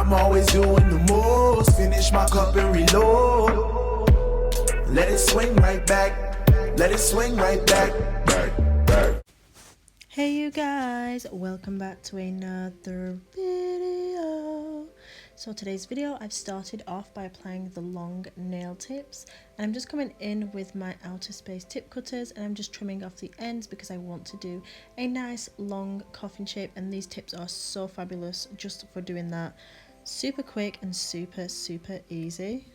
I'm always doing the most. Finish my cup and reload. Let it swing right back. Let it swing right back. Hey you guys, welcome back to another video. So today's video, I've started off by applying the long nail tips, and I'm just coming in with my outer space tip cutters, and I'm just trimming off the ends because I want to do a nice long coffin shape, and these tips are so fabulous just for doing that. Super quick and super easy.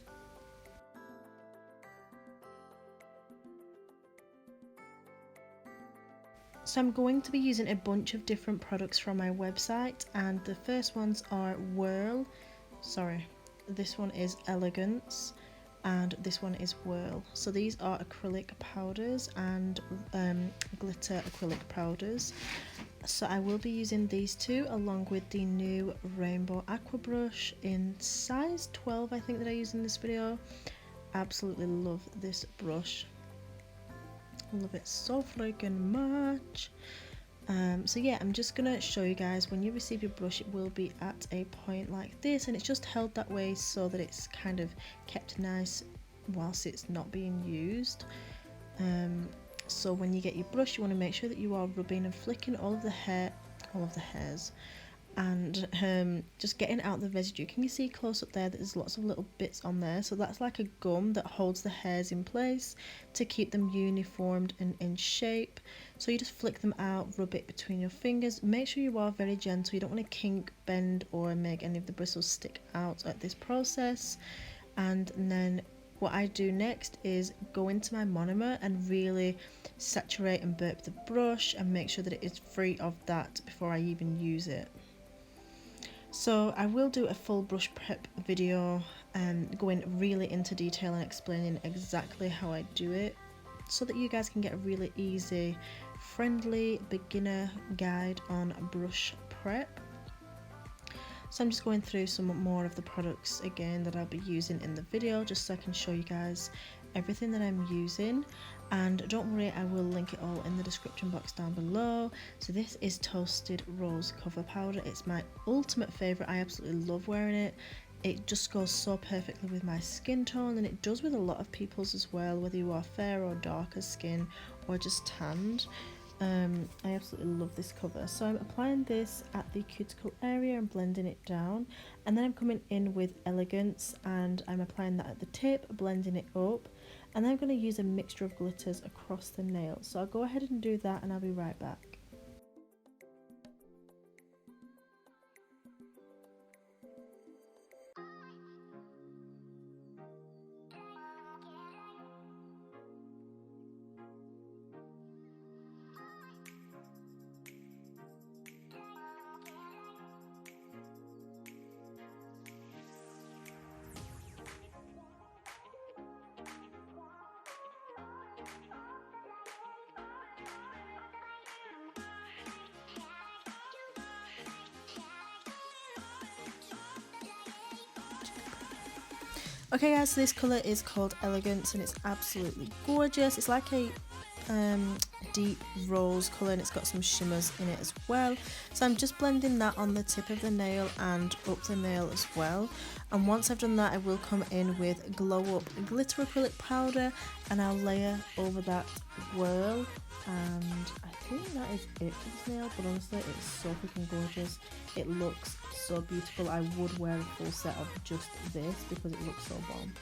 So I'm going to be using a bunch of different products from my website, and the first ones are this one is Elegance, and this one is Whirl. So these are acrylic powders and glitter acrylic powders. So I will be using these two along with the new Rainbow Aqua brush in size 12, I think, that I use in this video. Absolutely love this brush. Love it so freaking much. So yeah, I'm just gonna show you guys, when you receive your brush, it will be at a point like this, and it's just held that way so that it's kind of kept nice whilst it's not being used. So when you get your brush, you want to make sure that you are rubbing and flicking all of the hairs, and just getting out the residue. Can you see close up there that there's lots of little bits on there? So that's like a gum that holds the hairs in place to keep them uniformed and in shape. So you just flick them out, rub it between your fingers. Make sure you are very gentle. You don't want to kink, bend, or make any of the bristles stick out at this process. And then what I do next is go into my monomer and really saturate and burp the brush and make sure that it is free of that before I even use it. So I will do a full brush prep video and going really into detail and explaining exactly how I do it, so that you guys can get a really easy, friendly beginner guide on brush prep. So I'm just going through some more of the products again that I'll be using in the video, just so I can show you guys everything that I'm using. And don't worry, I will link it all in the description box down below. So this is Toasted Rose Cover Powder. It's my ultimate favourite. I absolutely love wearing it. It just goes so perfectly with my skin tone, and it does with a lot of people's as well, whether you are fair or darker skin or just tanned. I absolutely love this cover. So I'm applying this at the cuticle area and blending it down, and then I'm coming in with Elegance and I'm applying that at the tip, blending it up, and then I'm going to use a mixture of glitters across the nail. So I'll go ahead and do that and I'll be right back. Okay guys, so this colour is called Elegance and it's absolutely gorgeous. It's like a deep rose colour, and it's got some shimmers in it as well. So I'm just blending that on the tip of the nail and up the nail as well. And once I've done that, I will come in with Glow Up Glitter Acrylic Powder and I'll layer over that Whirl. And I think that is it for this nail, but honestly it's so freaking gorgeous. It looks so beautiful. I would wear a full set of just this because it looks so bomb.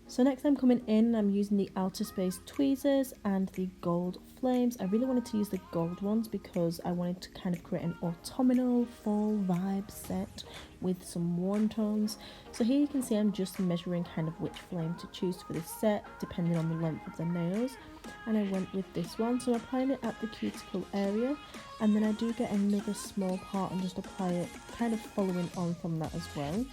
So next I'm coming in and I'm using the Outer Space tweezers and the gold flames. I really wanted to use the gold ones because I wanted to kind of create an autumnal fall vibe set with some warm tones. So here you can see I'm just measuring kind of which flame to choose for this set depending on the length of the nails, and I went with this one. So I'm applying it at the cuticle area, and then I do get another small part and just apply it kind of following on from that as well.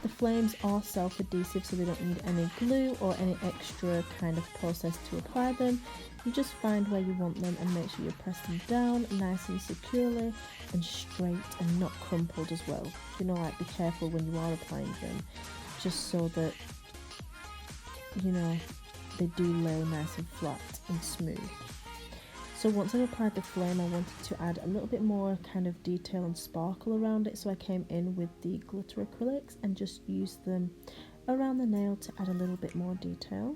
The flames are self-adhesive, so they don't need any glue or any extra kind of process to apply them. You just find where you want them and make sure you press them down nice and securely and straight and not crumpled as well. You know, like be careful when you are applying them, just so that, you know, they do lay nice and flat and smooth. So once I've applied the flame, I wanted to add a little bit more kind of detail and sparkle around it, so I came in with the glitter acrylics and just used them around the nail to add a little bit more detail.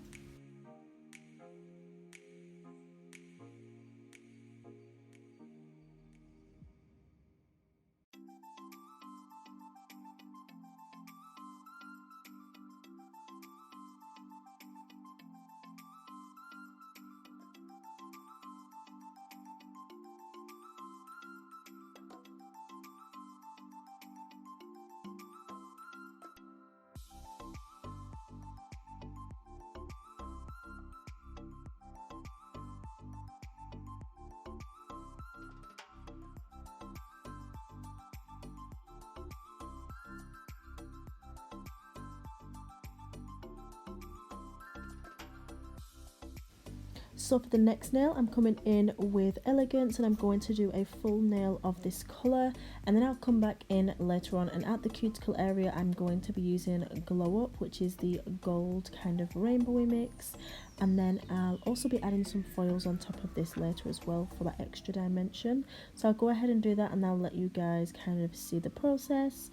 So for the next nail, I'm coming in with Elegance and I'm going to do a full nail of this colour, and then I'll come back in later on, and at the cuticle area I'm going to be using Glow Up, which is the gold kind of rainbowy mix, and then I'll also be adding some foils on top of this later as well for that extra dimension. So I'll go ahead and do that and I'll let you guys kind of see the process.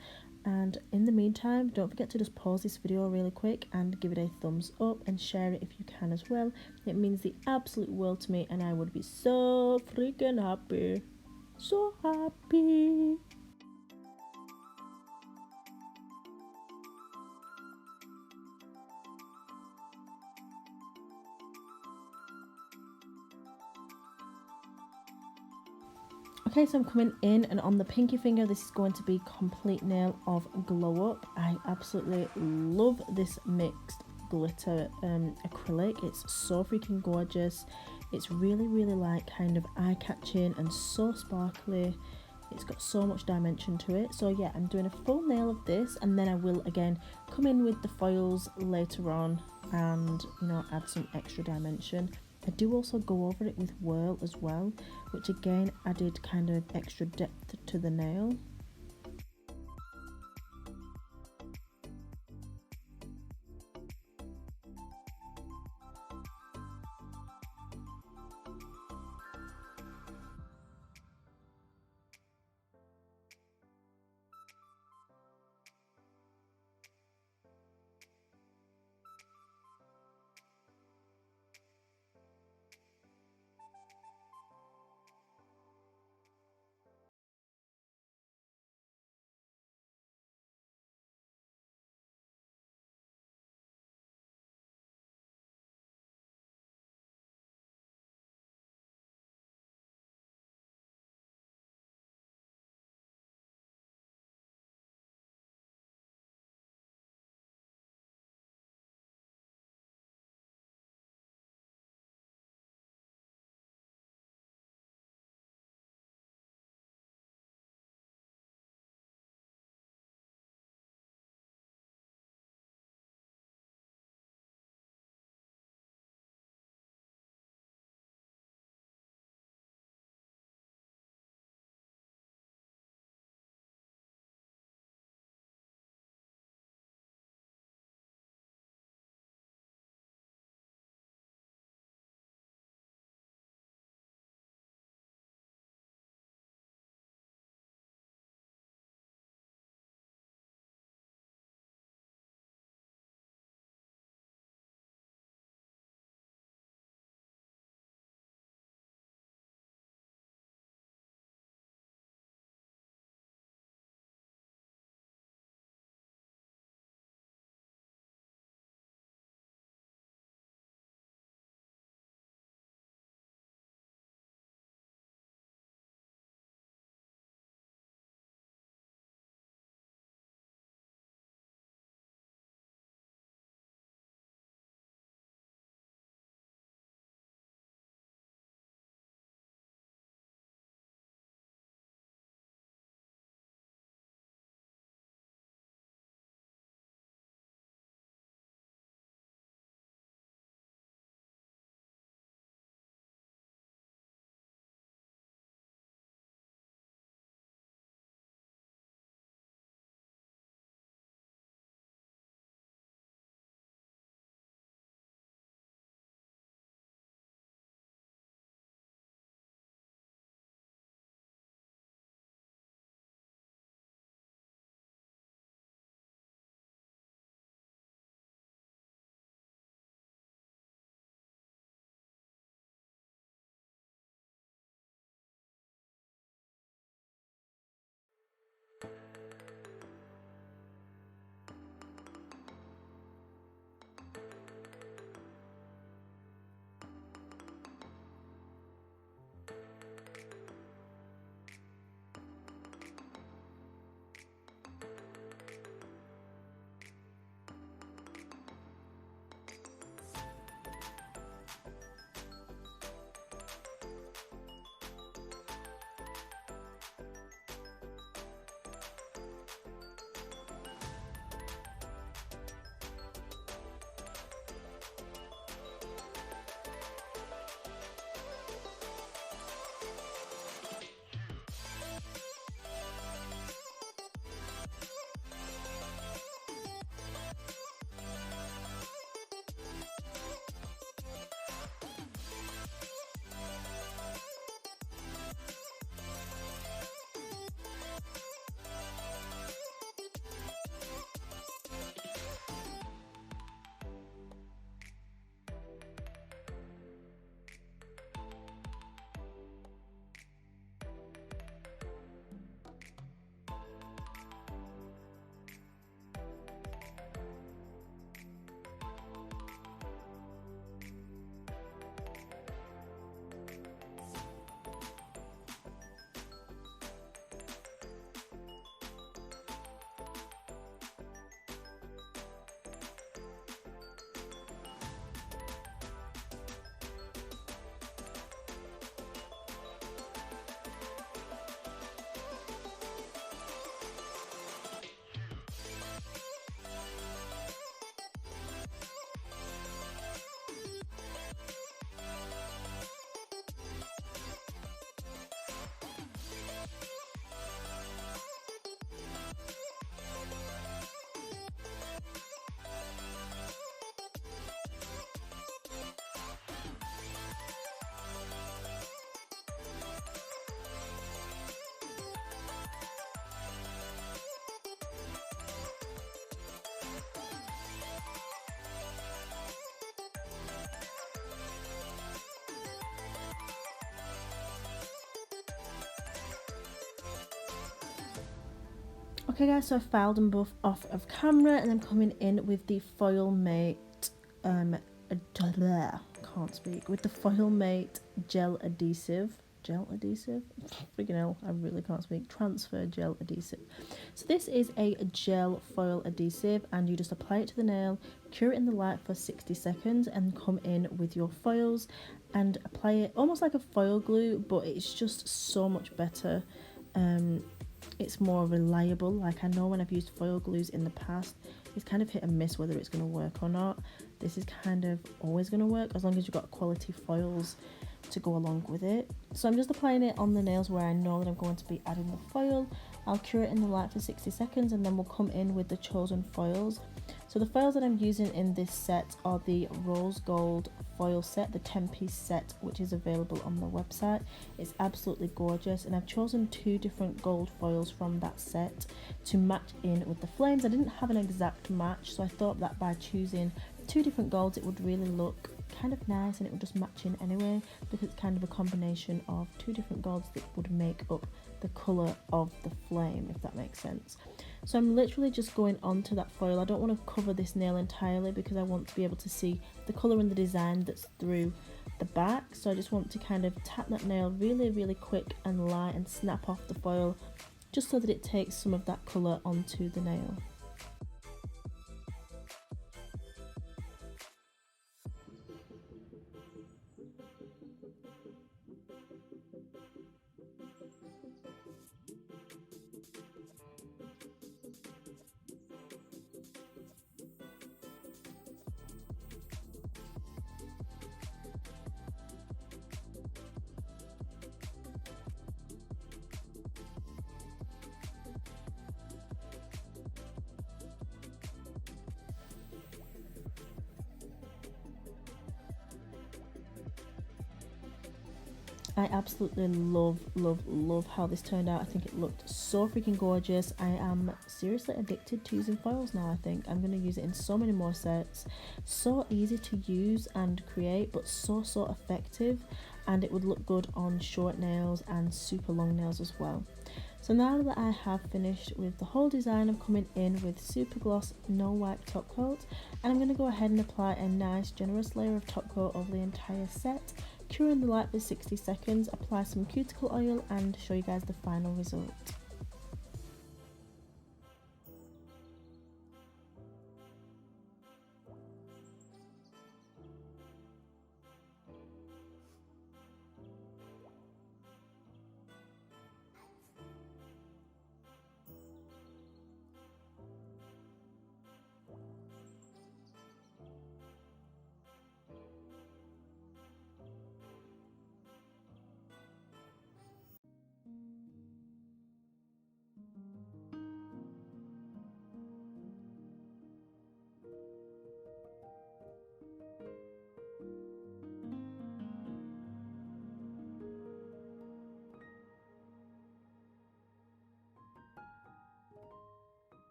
And in the meantime, don't forget to just pause this video really quick and give it a thumbs up and share it if you can as well. It means the absolute world to me and I would be so freaking happy. So happy. Okay, so I'm coming in, and on the pinky finger this is going to be complete nail of Glow Up. I absolutely love this mixed glitter acrylic. It's so freaking gorgeous. It's really like kind of eye-catching and so sparkly. It's got so much dimension to it. So yeah, I'm doing a full nail of this, and then I will again come in with the foils later on and, you know, add some extra dimension. I do also go over it with Whirl as well, which again added kind of extra depth to the nail. Okay guys, so I filed them both off of camera and I'm coming in with the Foil Mate, can't speak, with the Foil Mate gel adhesive, freaking hell, I really can't speak, transfer gel adhesive. So this is a gel foil adhesive and you just apply it to the nail, cure it in the light for 60 seconds and come in with your foils and apply it almost like a foil glue, but it's just so much better. It's more reliable. Like, I know when I've used foil glues in the past, it's kind of hit and miss whether it's going to work or not. This is kind of always going to work as long as you've got quality foils to go along with it. So I'm just applying it on the nails where I know that I'm going to be adding the foil. I'll cure it in the light for 60 seconds and then we'll come in with the chosen foils. So the foils that I'm using in this set are the rose gold foil set, the 10-piece set, which is available on the website. It's absolutely gorgeous and I've chosen 2 different gold foils from that set to match in with the flames. I didn't have an exact match, so I thought that by choosing 2 different golds it would really look kind of nice and it would just match in anyway, because it's kind of a combination of 2 different golds that would make up the colour of the flame, if that makes sense. So I'm literally just going onto that foil. I don't want to cover this nail entirely because I want to be able to see the colour and the design that's through the back. So I just want to kind of tap that nail really quick and light and snap off the foil just so that it takes some of that colour onto the nail. I absolutely love how this turned out. I think it looked so freaking gorgeous. I am seriously addicted to using foils now. I think I'm going to use it in so many more sets. So easy to use and create, but so effective, and it would look good on short nails and super long nails as well. So now that I have finished with the whole design, I'm coming in with Super Gloss No Wipe Top Coat, and I'm going to go ahead and apply a nice generous layer of top coat over the entire set, cure in the light for 60 seconds, apply some cuticle oil and show you guys the final result.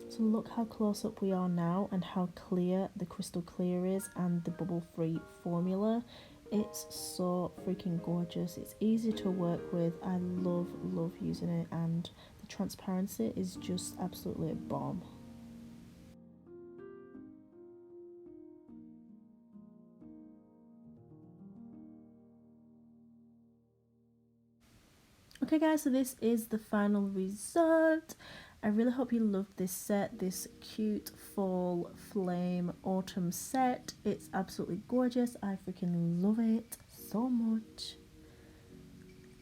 So look how close up we are now and how clear the crystal clear is and the bubble free formula. It's so freaking gorgeous. It's easy to work with. I love using it, and the transparency is just absolutely a bomb. Okay guys, so this is the final result. I really hope you loved this set, this cute fall flame autumn set. It's absolutely gorgeous. I freaking love it so much.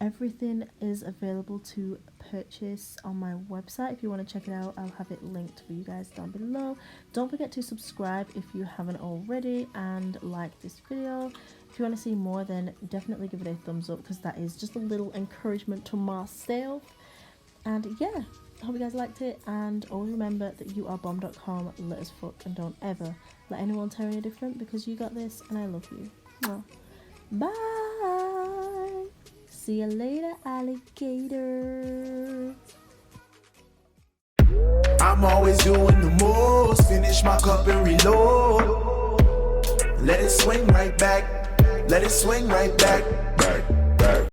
Everything is available to purchase on my website. If you want to check it out, I'll have it linked for you guys down below. Don't forget to subscribe if you haven't already, and like this video. If you want to see more, then definitely give it a thumbs up, because that is just a little encouragement to myself. And yeah, I hope you guys liked it, and always remember that you are bomb.com, lit as fuck, and don't ever let anyone tell you different, because you got this and I love you. Mwah. Bye! See you later, alligator! I'm always doing the most. Finish my cup and reload. Let it swing right back. Let it swing right back.